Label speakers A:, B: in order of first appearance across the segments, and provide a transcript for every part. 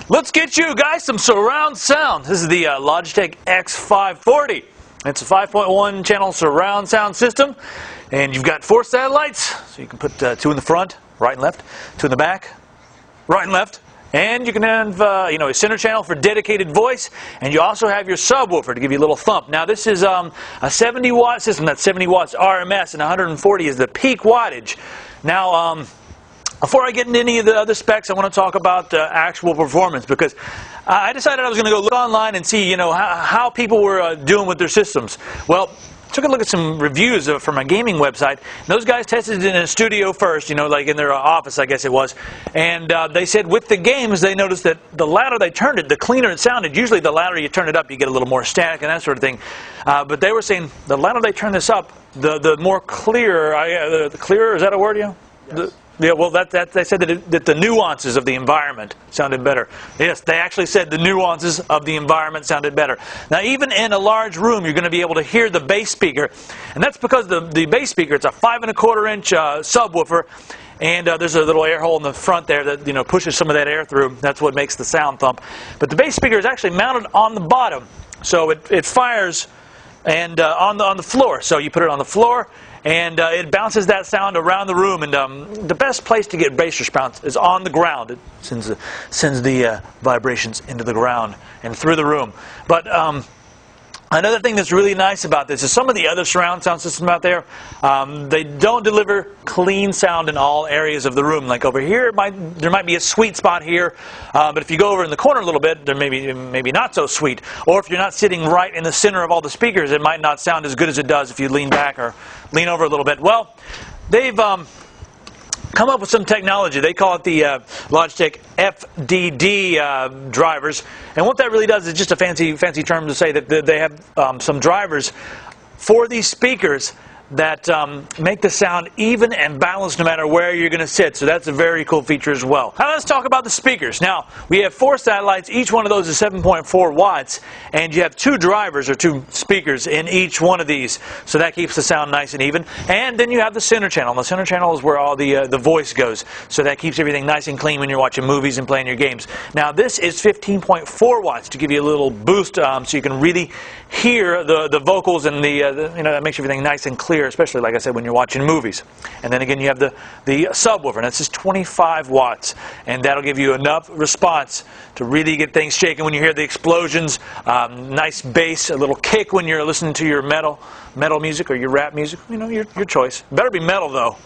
A: Let's get you guys some surround sound. This is the Logitech X-540. It's a 5.1 channel surround sound system, and you've got 4 satellites, so you can put 2 in the front, right and left, 2 in the back, right and left, and you can have a center channel for dedicated voice, and you also have your subwoofer to give you a little thump. Now this is a 70-watt system. That's 70 watts RMS, and 140 is the peak wattage. Now, before I get into any of the other specs, I want to talk about actual performance, because I decided I was going to go look online and see, how people were doing with their systems. Well, I took a look at some reviews from a gaming website. Those guys tested it in a studio first, like in their office, I guess it was. And they said with the games, they noticed that the louder they turned it, the cleaner it sounded. Usually the louder you turn it up, you get a little more static and that sort of thing. But they were saying the louder they turn this up, the more clearer, the clearer, is that a word, yeah?
B: Yes.
A: Yeah, well, they said that the nuances of the environment sounded better. Yes, they actually said the nuances of the environment sounded better. Now, even in a large room, you're going to be able to hear the bass speaker, and that's because the bass speaker, it's a 5¼ inch subwoofer, and there's a little air hole in the front there that pushes some of that air through. That's what makes the sound thump. But the bass speaker is actually mounted on the bottom, so it fires and on the floor. So you put it on the floor, and it bounces that sound around the room. And the best place to get bass response is on the ground. It sends the vibrations into the ground and through the room. But another thing that's really nice about this is some of the other surround sound systems out there, they don't deliver clean sound in all areas of the room. Like over here, there might be a sweet spot here, but if you go over in the corner a little bit, there maybe not so sweet. Or if you're not sitting right in the center of all the speakers, it might not sound as good as it does if you lean back or lean over a little bit. Well, they've come up with some technology. They call it the Logitech FDD drivers. And what that really does is just a fancy term to say that they have some drivers for these speakers that make the sound even and balanced no matter where you're going to sit. So that's a very cool feature as well. Now let's talk about the speakers. Now, we have 4 satellites. Each one of those is 7.4 watts. And you have 2 drivers or 2 speakers in each one of these. So that keeps the sound nice and even. And then you have the center channel. And the center channel is where all the voice goes. So that keeps everything nice and clean when you're watching movies and playing your games. Now this is 15.4 watts to give you a little boost so you can really hear the vocals, and that makes everything nice and clear, especially, like I said, when you're watching movies. And then again, you have the subwoofer, and this is 25 watts, and that'll give you enough response to really get things shaking when you hear the explosions, nice bass, a little kick when you're listening to your metal music or your rap music, your choice. Better be metal, though.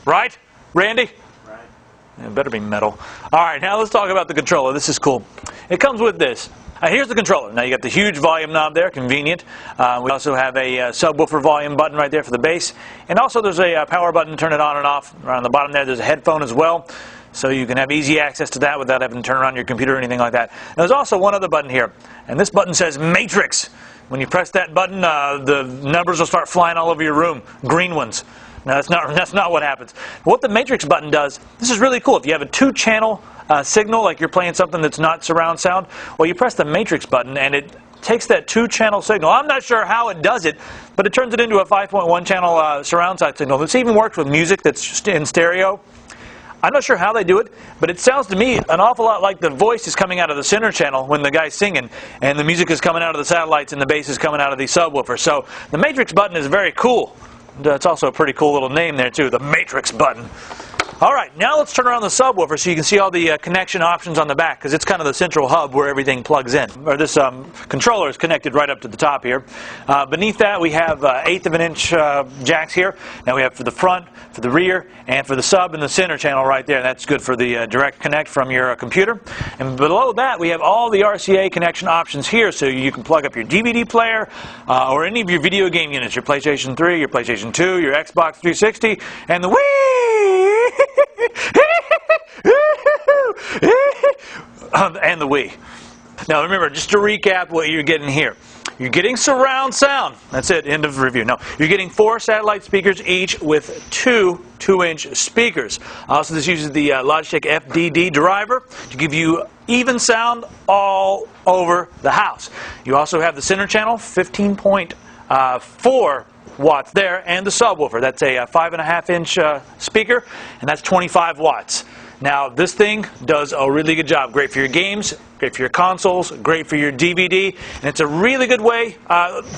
A: Right, Randy?
B: Right.
A: It better be metal. All right, now let's talk about the controller. This is cool. It comes with this. Here's the controller. Now you got the huge volume knob there, convenient. We also have a subwoofer volume button right there for the bass. And also there's a power button to turn it on and off. Right on the bottom there, there's a headphone as well. So you can have easy access to that without having to turn on your computer or anything like that. And there's also one other button here. And this button says Matrix. When you press that button, the numbers will start flying all over your room. Green ones. Now that's not what happens. What the Matrix button does, this is really cool. If you have a 2-channel signal, like you're playing something that's not surround sound, well, you press the Matrix button and it takes that 2-channel signal. I'm not sure how it does it, but it turns it into a 5.1 channel surround sound signal. This even works with music that's in stereo. I'm not sure how they do it, but it sounds to me an awful lot like the voice is coming out of the center channel when the guy's singing, and the music is coming out of the satellites and the bass is coming out of the subwoofer. So the Matrix button is very cool. It's also a pretty cool little name there too, the Matrix button. All right, now let's turn around the subwoofer so you can see all the connection options on the back, because it's kind of the central hub where everything plugs in. Or this controller is connected right up to the top here. Beneath that, we have 1/8 of an inch jacks here. Now we have for the front, for the rear, and for the sub and the center channel right there. That's good for the direct connect from your computer. And below that, we have all the RCA connection options here, so you can plug up your DVD player or any of your video game units, your PlayStation 3, your PlayStation 2, your Xbox 360, and the Wii! And the Wii. Now remember, just to recap what you're getting here. You're getting surround sound. That's it, end of review. No, you're getting 4 satellite speakers each with 2 2-inch speakers. Also, this uses the Logitech FDD driver to give you even sound all over the house. You also have the center channel, 15.4 4 watts there, and the subwoofer. That's a 5.5-inch speaker, and that's 25 watts. Now, this thing does a really good job. Great for your games, great for your consoles, great for your DVD, and it's a really good way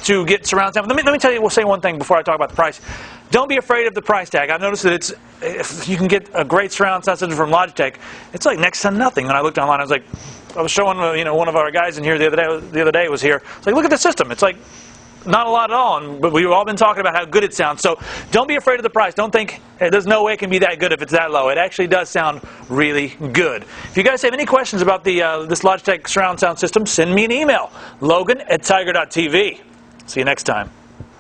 A: to get surround sound. Let me tell you, we'll say one thing before I talk about the price. Don't be afraid of the price tag. I've noticed that if you can get a great surround sound system from Logitech, it's like next to nothing. When I looked online, I was showing one of our guys in here the other day was here. It's like, look at the system. It's like not a lot at all, but we've all been talking about how good it sounds. So don't be afraid of the price. Don't think there's no way it can be that good if it's that low. It actually does sound really good. If you guys have any questions about this Logitech surround sound system, send me an email, logan@tiger.tv. See you next time.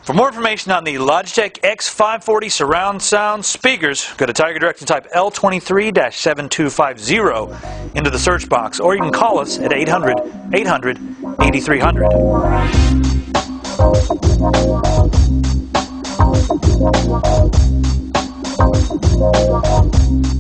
A: For more information on the Logitech X-540 surround sound speakers, go to Tiger Direct and type L23-7250 into the search box, or you can call us at 800-800-8300.